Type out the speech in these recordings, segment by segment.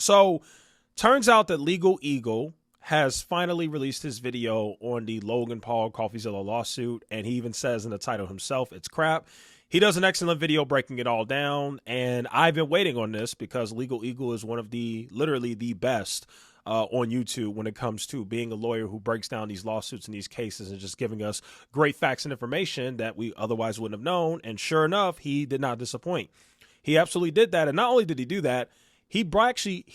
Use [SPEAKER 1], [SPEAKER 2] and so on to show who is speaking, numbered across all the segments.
[SPEAKER 1] So turns out that Legal Eagle has finally released his video on the Logan Paul Coffeezilla lawsuit, and he even says in the title himself, it's crap. He does an excellent video breaking it all down, and I've been waiting on this because Legal Eagle is one of literally the best on YouTube when it comes to being a lawyer who breaks down these lawsuits and these cases and just giving us great facts and information that we otherwise wouldn't have known. And sure enough, he did not disappoint. He absolutely did that. And not only did he do that, he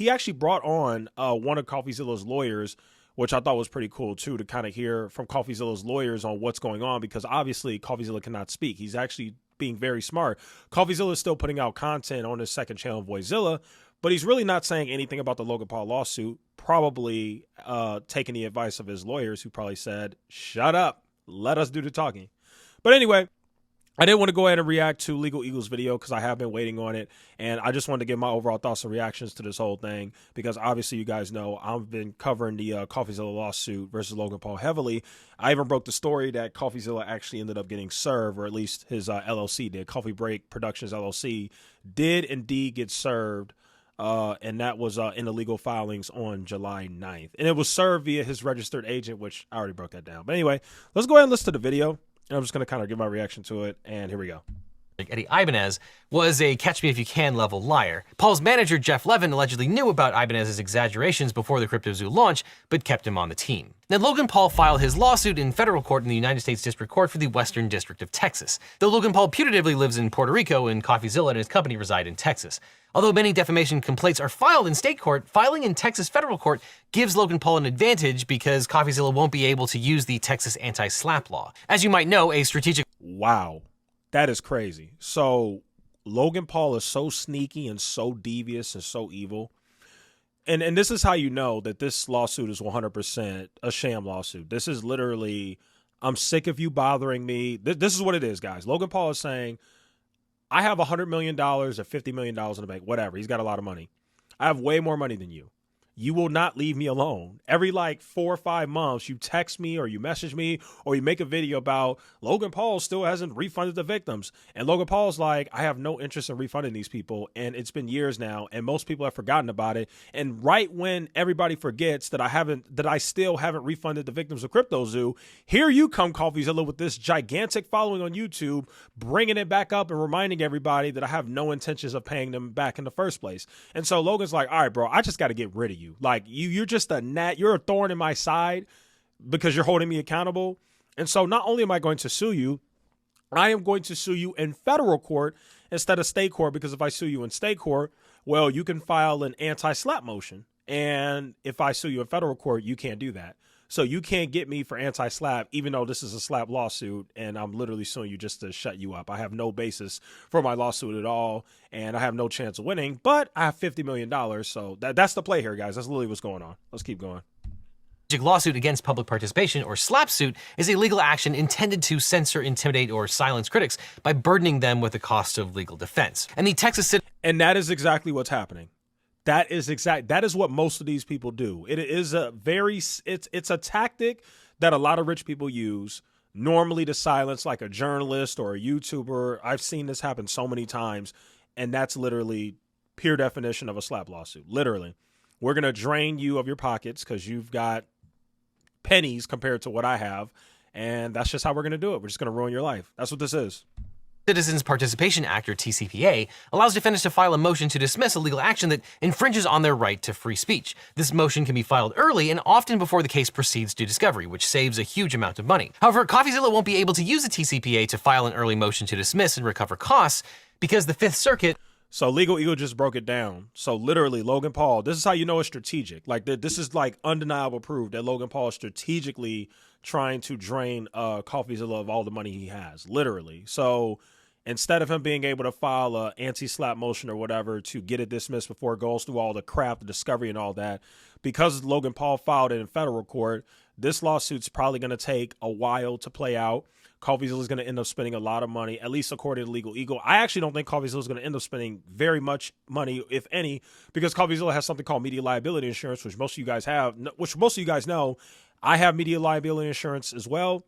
[SPEAKER 1] actually brought on one of Coffeezilla's lawyers, which I thought was pretty cool too, to kind of hear from Coffeezilla's lawyers on what's going on, because obviously Coffeezilla cannot speak. He's actually being very smart. Coffeezilla is still putting out content on his second channel, Voiezilla, but he's really not saying anything about the Logan Paul lawsuit, probably taking the advice of his lawyers, who probably said, shut up, let us do the talking. But anyway, I did want to go ahead and react to Legal Eagle's video because I have been waiting on it, and I just wanted to give my overall thoughts and reactions to this whole thing, because obviously you guys know I've been covering the Coffeezilla lawsuit versus Logan Paul heavily. I even broke the story that Coffeezilla actually ended up getting served, or at least his LLC did. Coffee Break Productions LLC did indeed get served, and that was in the legal filings on July 9th. And it was served via his registered agent, which I already broke that down. But anyway, let's go ahead and listen to the video. And I'm just going to kind of give my reaction to it, and here we go.
[SPEAKER 2] Eddie Ibanez was a catch-me-if-you-can level liar. Paul's manager, Jeff Levin, allegedly knew about Ibanez's exaggerations before the CryptoZoo launch, but kept him on the team. Now, Logan Paul filed his lawsuit in federal court in the United States District Court for the Western District of Texas. Though Logan Paul putatively lives in Puerto Rico, and Coffeezilla and his company reside in Texas. Although many defamation complaints are filed in state court, filing in Texas federal court gives Logan Paul an advantage because Coffeezilla won't be able to use the Texas anti-SLAPP law. As you might know, a strategic...
[SPEAKER 1] Wow, that is crazy. So Logan Paul is so sneaky and so devious and so evil. And this is how you know that this lawsuit is 100% a sham lawsuit. This is literally, I'm sick of you bothering me. This is what it is, guys. Logan Paul is saying, I have $100 million or $50 million in the bank, whatever. He's got a lot of money. I have way more money than you. You will not leave me alone. Every like 4 or 5 months, you text me or you message me or you make a video about Logan Paul still hasn't refunded the victims. And Logan Paul's like, I have no interest in refunding these people. And it's been years now, and most people have forgotten about it. And right when everybody forgets that I still haven't refunded the victims of CryptoZoo, here you come, Coffeezilla, with this gigantic following on YouTube, bringing it back up and reminding everybody that I have no intentions of paying them back in the first place. And so Logan's like, all right, bro, I just got to get rid of you. Like you're just you're a thorn in my side because you're holding me accountable. And so not only am I going to sue you, I am going to sue you in federal court instead of state court, because if I sue you in state court, well, you can file an anti-SLAPP motion. And if I sue you in federal court, you can't do that. So you can't get me for anti-SLAPP, even though this is a SLAPP lawsuit, and I'm literally suing you just to shut you up. I have no basis for my lawsuit at all, and I have no chance of winning, but I have $50 million, so that's the play here, guys. That's literally what's going on. Let's keep going.
[SPEAKER 2] Lawsuit against public participation, or SLAPP suit, is a legal action intended to censor, intimidate, or silence critics by burdening them with the cost of legal defense. And the Texas...
[SPEAKER 1] And that is exactly what's happening. That is what most of these people do. It is it's a tactic that a lot of rich people use normally to silence like a journalist or a YouTuber. I've seen this happen so many times, and that's literally pure definition of a SLAPP lawsuit. Literally, we're going to drain you of your pockets because you've got pennies compared to what I have, and that's just how we're going to do it. We're just going to ruin your life. That's what this is.
[SPEAKER 2] Citizens Participation Act, or TCPA, allows defendants to file a motion to dismiss a legal action that infringes on their right to free speech. This motion can be filed early and often before the case proceeds to discovery, which saves a huge amount of money. However, Coffeezilla won't be able to use the TCPA to file an early motion to dismiss and recover costs because the Fifth Circuit...
[SPEAKER 1] So Legal Eagle just broke it down. So literally, Logan Paul, this is how you know it's strategic. Like this is like undeniable proof that Logan Paul is strategically trying to drain Coffeezilla of all the money he has, literally. So instead of him being able to file an anti-SLAPP motion or whatever to get it dismissed before it goes through all the crap, the discovery and all that, because Logan Paul filed it in federal court, this lawsuit's probably going to take a while to play out. Coffeezilla is going to end up spending a lot of money, at least according to Legal Eagle. I actually don't think Coffeezilla is going to end up spending very much money, if any, because Coffeezilla has something called media liability insurance, which most of you guys have, which most of you guys know. I have media liability insurance as well.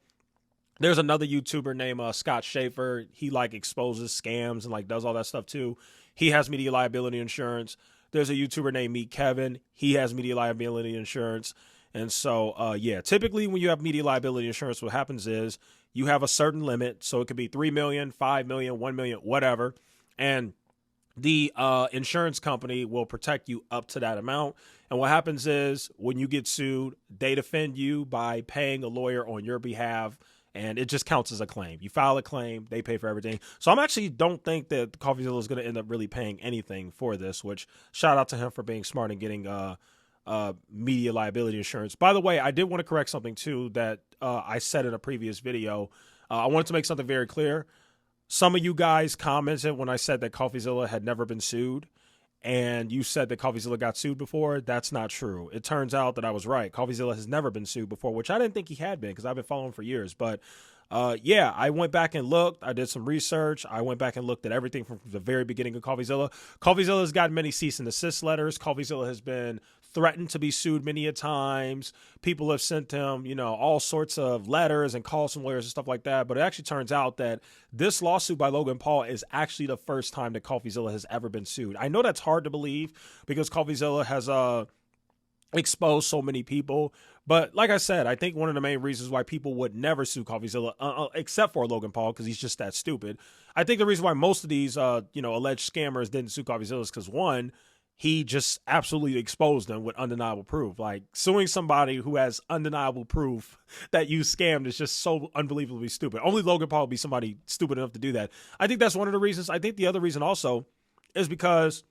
[SPEAKER 1] There's another YouTuber named Scott Schaefer. He like exposes scams and like does all that stuff too. He has media liability insurance. There's a YouTuber named Meet Kevin. He has media liability insurance. And so, yeah, typically when you have media liability insurance, what happens is you have a certain limit. So it could be 3 million, 5 million, 1 million, whatever. And the insurance company will protect you up to that amount. And what happens is when you get sued, they defend you by paying a lawyer on your behalf. And it just counts as a claim. You file a claim, they pay for everything. So I'm actually don't think that Coffeezilla is going to end up really paying anything for this, which shout out to him for being smart and getting media liability insurance. By the way, I did want to correct something too that I said in a previous video. I wanted to make something very clear. Some of you guys commented when I said that Coffeezilla had never been sued, and you said that Coffeezilla got sued before. That's not true. It turns out that I was right. Coffeezilla has never been sued before, which I didn't think he had been because I've been following him for years. But yeah, I went back and looked. I did some research. I went back and looked at everything from the very beginning of Coffeezilla. Coffeezilla has gotten many cease and desist letters. Coffeezilla has been threatened to be sued many a times. People have sent him, you know, all sorts of letters and calls from lawyers and stuff like that. But it actually turns out that this lawsuit by Logan Paul is actually the first time that Coffeezilla has ever been sued. I know that's hard to believe because Coffeezilla has exposed so many people. But like I said, I think one of the main reasons why people would never sue Coffeezilla, except for Logan Paul, because he's just that stupid. I think the reason why most of these, alleged scammers didn't sue Coffeezilla is because, one, he just absolutely exposed them with undeniable proof. Like, suing somebody who has undeniable proof that you scammed is just so unbelievably stupid. Only Logan Paul would be somebody stupid enough to do that. I think that's one of the reasons. I think the other reason also is because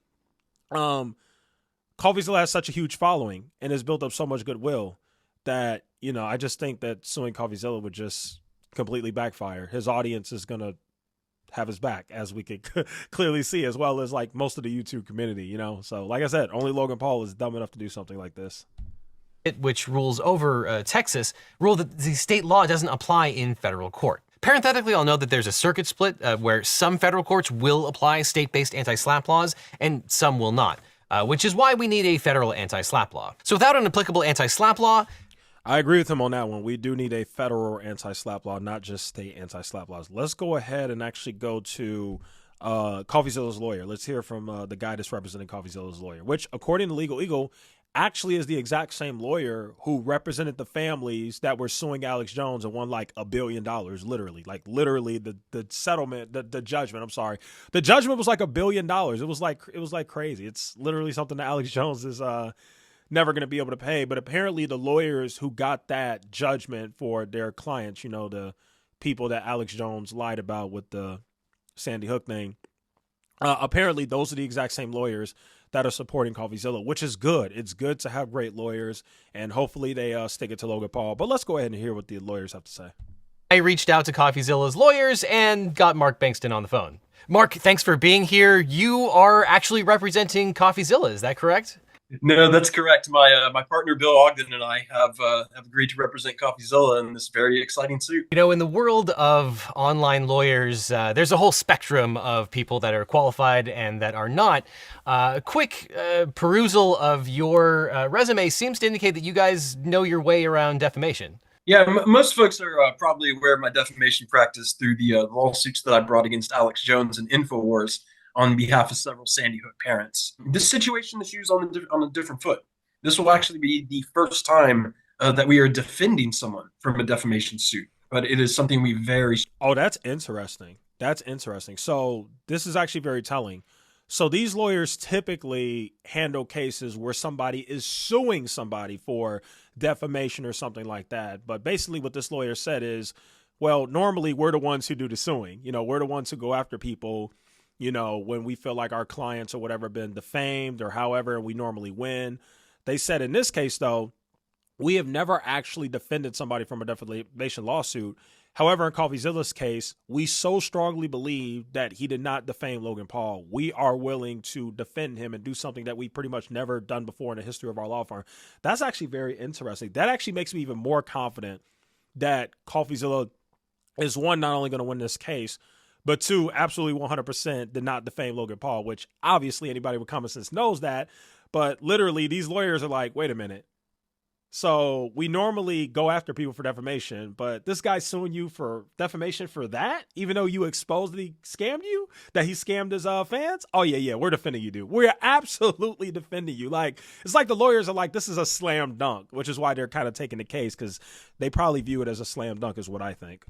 [SPEAKER 1] Coffeezilla has such a huge following and has built up so much goodwill that, you know, I just think that suing Coffeezilla would just completely backfire. His audience is going to have his back, as we could clearly see, as well as like most of the YouTube community, you know. So like I said, only Logan Paul is dumb enough to do something like this.
[SPEAKER 2] Which rules over Texas, ruled that the state law doesn't apply in federal court. Parenthetically, I'll note that there's a circuit split where some federal courts will apply state-based anti-SLAPP laws and some will not, which is why we need a federal anti-SLAPP law. So without an applicable anti-SLAPP law,
[SPEAKER 1] I agree with him on that one. We do need a federal anti-SLAPP law, not just state anti-SLAPP laws. Let's go ahead and actually go to Coffeezilla's lawyer. Let's hear from the guy that's representing Coffeezilla's lawyer, which, according to Legal Eagle, actually is the exact same lawyer who represented the families that were suing Alex Jones and won like $1 billion, literally. Like, literally, the settlement, the judgment, I'm sorry. The judgment was like $1 billion. It was like crazy. It's literally something that Alex Jones is never going to be able to pay. But apparently the lawyers who got that judgment for their clients, you know, the people that Alex Jones lied about with the Sandy Hook thing, apparently those are the exact same lawyers that are supporting Coffeezilla, which is good. It's good to have great lawyers, and hopefully they stick it to Logan Paul. But let's go ahead and hear what the lawyers have to say.
[SPEAKER 2] I reached out to Coffeezilla's lawyers and got Mark Bankston on the phone. Mark, thanks for being here. You are actually representing Coffeezilla, is that correct?
[SPEAKER 3] No, that's correct. My partner Bill Ogden and I have agreed to represent Coffeezilla in this very exciting suit.
[SPEAKER 2] You know, in the world of online lawyers, there's a whole spectrum of people that are qualified and that are not. A quick perusal of your resume seems to indicate that you guys know your way around defamation.
[SPEAKER 3] Yeah, most folks are probably aware of my defamation practice through the lawsuits that I brought against Alex Jones and InfoWars on behalf of several Sandy Hook parents. This situation is used on a different foot. This will actually be the first time that we are defending someone from a defamation suit, but it is something we very...
[SPEAKER 1] Oh, that's interesting. That's interesting. So this is actually very telling. So these lawyers typically handle cases where somebody is suing somebody for defamation or something like that. But basically what this lawyer said is, well, normally we're the ones who do the suing. You know, we're the ones who go after people, you know, when we feel like our clients or whatever have been defamed or however, and we normally win. They said in this case, though, we have never actually defended somebody from a defamation lawsuit. However, in Coffeezilla's case, we so strongly believe that he did not defame Logan Paul. We are willing to defend him and do something that we pretty much never done before in the history of our law firm. That's actually very interesting. That actually makes me even more confident that Coffeezilla is, one, not only going to win this case, but two, absolutely 100% did not defame Logan Paul, which obviously anybody with common sense knows that. But literally, these lawyers are like, wait a minute. So we normally go after people for defamation, but this guy's suing you for defamation for that, even though you exposed that he scammed you, that he scammed his fans. Oh yeah, we're defending you, dude. We're absolutely defending you. Like, it's like the lawyers are like, this is a slam dunk, which is why they're kind of taking the case, because they probably view it as a slam dunk, is what I think.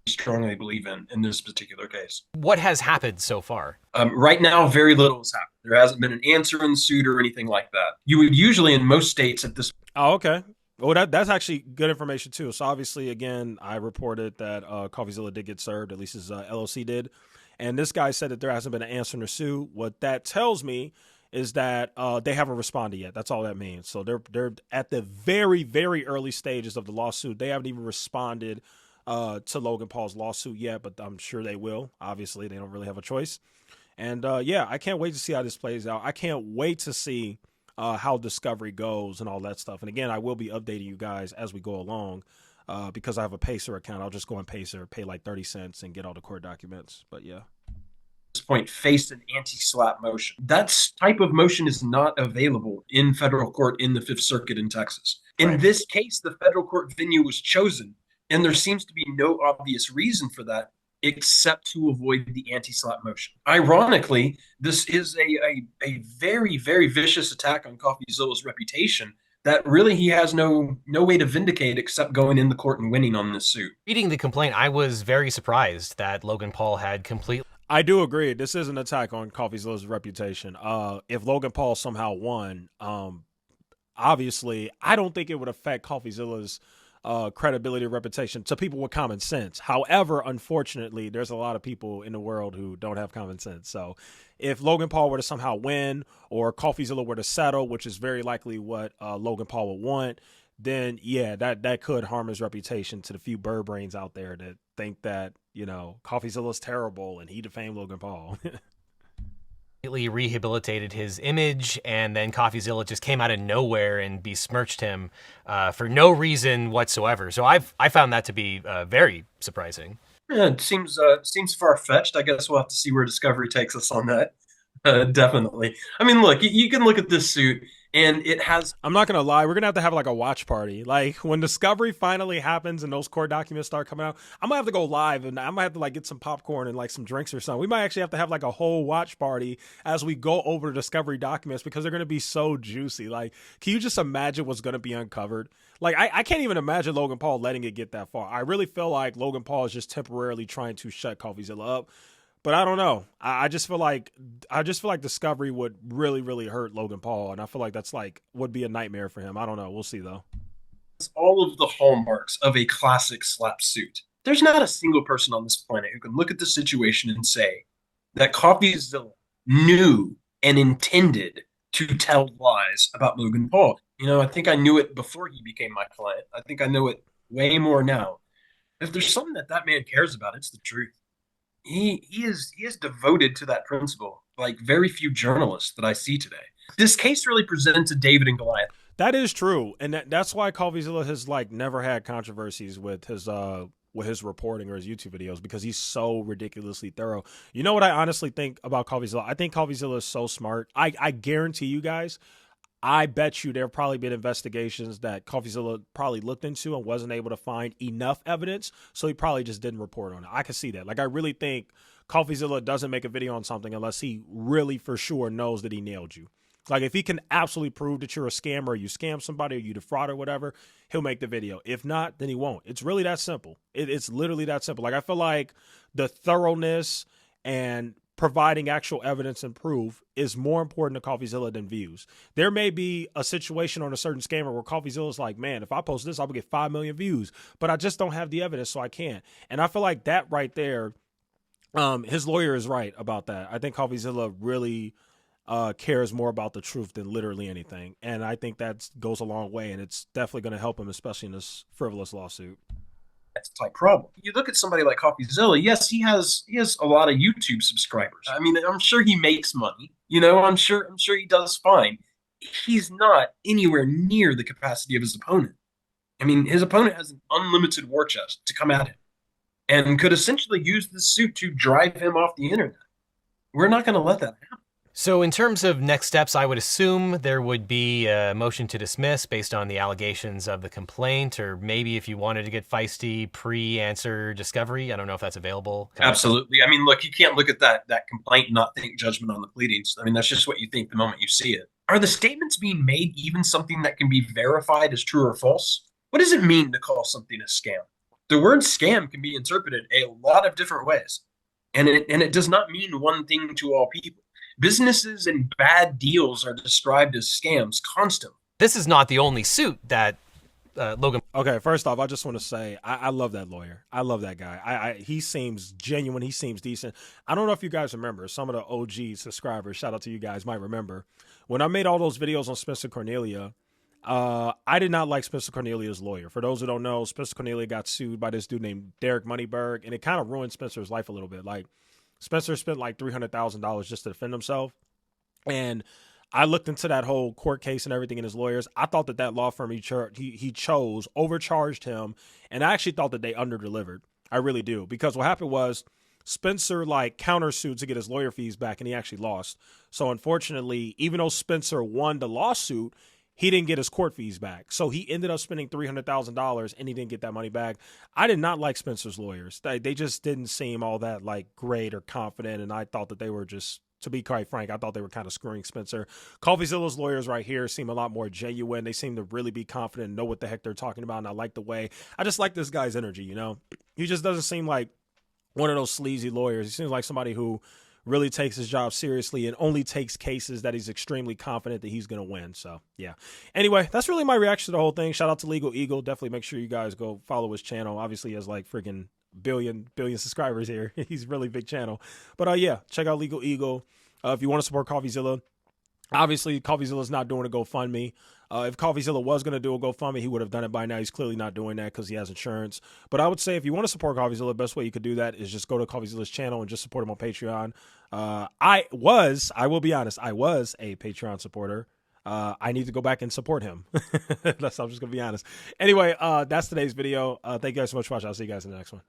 [SPEAKER 3] Strongly believe in this particular case.
[SPEAKER 2] What has happened so far?
[SPEAKER 3] Right now, very little has happened. There hasn't been an answer in the suit or anything like that. You would usually, in most states at this.
[SPEAKER 1] Oh, okay. Well, that's actually good information too. So obviously, again, I reported that Coffeezilla did get served, at least his LLC did, and this guy said that there hasn't been an answer in the suit. What that tells me is that they haven't responded yet. That's all that means. So they're at the very, very early stages of the lawsuit. They haven't even responded to Logan Paul's lawsuit yet, but I'm sure they will. Obviously, they don't really have a choice. And yeah, I can't wait to see how this plays out. I can't wait to see how discovery goes and all that stuff. And again, I will be updating you guys as we go along because I have a Pacer account. I'll just go on Pacer, pay like 30 cents and get all the court documents. But yeah.
[SPEAKER 3] This point faced an anti-SLAPP motion. That type of motion is not available in federal court in the Fifth Circuit in Texas. In this case, the federal court venue was chosen, and there seems to be no obvious reason for that except to avoid the anti-SLAPP motion. Ironically, this is a very, very vicious attack on Coffeezilla's reputation that really he has no way to vindicate except going in the court and winning on this suit.
[SPEAKER 2] Reading the complaint, I was very surprised that Logan Paul had completely...
[SPEAKER 1] I do agree. This is an attack on Coffeezilla's reputation. If Logan Paul somehow won, obviously, I don't think it would affect Coffeezilla's credibility or reputation to people with common sense. However, unfortunately, there's a lot of people in the world who don't have common sense. So if Logan Paul were to somehow win or Coffeezilla were to settle, which is very likely what Logan Paul would want, then yeah, that could harm his reputation to the few bird brains out there that think that, you know, Coffeezilla's terrible and he defamed Logan Paul.
[SPEAKER 2] Rehabilitated his image, and then Coffeezilla just came out of nowhere and besmirched him for no reason whatsoever. So I found that to be very surprising.
[SPEAKER 3] Yeah, it seems far-fetched. I guess we'll have to see where discovery takes us on that. Definitely. I mean, look, you can look at this suit, and it has...
[SPEAKER 1] I'm not going to lie. We're going to have like a watch party. Like, when discovery finally happens and those court documents start coming out, I'm going to have to go live, and I might have to like get some popcorn and like some drinks or something. We might actually have to have like a whole watch party as we go over the discovery documents because they're going to be so juicy. Like, can you just imagine what's going to be uncovered? Like, I can't even imagine Logan Paul letting it get that far. I really feel like Logan Paul is just temporarily trying to shut Coffeezilla up. But I don't know. I just feel like discovery would really, really hurt Logan Paul, and I feel like that's like would be a nightmare for him. I don't know. We'll see though.
[SPEAKER 3] It's all of the hallmarks of a classic SLAPP suit. There's not a single person on this planet who can look at the situation and say that Coffeezilla knew and intended to tell lies about Logan Paul. You know, I think I knew it before he became my client. I think I know it way more now. If there's something that man cares about, it's the truth. He is devoted to that principle, like very few journalists that I see today. This case really presents a David and Goliath.
[SPEAKER 1] That is true, and that's why Coffeezilla has like never had controversies with his reporting or his YouTube videos because he's so ridiculously thorough. You know what I honestly think about Coffeezilla? I think Coffeezilla is so smart. I guarantee you guys, I bet you there have probably been investigations that Coffeezilla probably looked into and wasn't able to find enough evidence, so he probably just didn't report on it. I can see that. Like, I really think Coffeezilla doesn't make a video on something unless he really for sure knows that he nailed you. Like, if he can absolutely prove that you're a scammer, or you scam somebody, or you defraud or whatever, he'll make the video. If not, then he won't. It's really that simple. It's literally that simple. Like, I feel like the thoroughness and providing actual evidence and proof is more important to Coffeezilla than views. There may be a situation on a certain scammer where Coffeezilla's like, man, if I post this, I'll get 5 million views, but I just don't have the evidence, so I can't. And I feel like that right there, his lawyer is right about that. I think Coffeezilla really cares more about the truth than literally anything. And I think that goes a long way, and it's definitely going to help him, especially in this frivolous lawsuit.
[SPEAKER 3] That's a type problem. You look at somebody like Coffeezilla. Yes, he has a lot of YouTube subscribers. I mean, I'm sure he makes money. You know, I'm sure he does fine. He's not anywhere near the capacity of his opponent. I mean, his opponent has an unlimited war chest to come at him, and could essentially use this suit to drive him off the internet. We're not going to let that happen.
[SPEAKER 2] So in terms of next steps, I would assume there would be a motion to dismiss based on the allegations of the complaint, or maybe if you wanted to get feisty, pre-answer discovery. I don't know if that's available.
[SPEAKER 3] Absolutely. I mean, look, you can't look at that complaint and not think judgment on the pleadings. I mean, that's just what you think the moment you see it. Are the statements being made even something that can be verified as true or false? What does it mean to call something a scam? The word scam can be interpreted a lot of different ways, and it does not mean one thing to all people. Businesses and bad deals are described as scams constantly.
[SPEAKER 2] This is not the only suit that Logan.
[SPEAKER 1] Okay, first off, I just want to say I love that lawyer. I love that guy. He seems genuine. He seems decent. I don't know if you guys remember, some of the OG subscribers, shout out to you guys, might remember when I made all those videos on Spencer Cornelia. I did not like Spencer Cornelia's lawyer. For those who don't know, Spencer Cornelia got sued by this dude named Derek Moneyberg, and it kind of ruined Spencer's life a little bit. Like, Spencer spent like $300,000 just to defend himself. And I looked into that whole court case and everything and his lawyers. I thought that law firm he chose overcharged him. And I actually thought that they underdelivered. I really do. Because what happened was Spencer like countersued to get his lawyer fees back, and he actually lost. So unfortunately, even though Spencer won the lawsuit, he didn't get his court fees back. So he ended up spending $300,000 and he didn't get that money back. I did not like Spencer's lawyers. They just didn't seem all that like great or confident. And I thought that they were just, to be quite frank, I thought they were kind of screwing Spencer. Coffeezilla's lawyers right here seem a lot more genuine. They seem to really be confident and know what the heck they're talking about. And I like the way, I just like this guy's energy, you know? He just doesn't seem like one of those sleazy lawyers. He seems like somebody who really takes his job seriously and only takes cases that he's extremely confident that he's going to win. So, yeah. Anyway, that's really my reaction to the whole thing. Shout out to Legal Eagle. Definitely make sure you guys go follow his channel. Obviously, he has like freaking billion subscribers here. He's a really big channel. But, yeah, check out Legal Eagle. If you want to support Coffeezilla, obviously, Coffeezilla's not doing a GoFundMe. If Coffeezilla was going to do a GoFundMe, he would have done it by now. He's clearly not doing that because he has insurance. But I would say if you want to support Coffeezilla, the best way you could do that is just go to Coffeezilla's channel and just support him on Patreon. I will be honest, I was a Patreon supporter. I need to go back and support him. I'm just going to be honest. Anyway, that's today's video. Thank you guys so much for watching. I'll see you guys in the next one.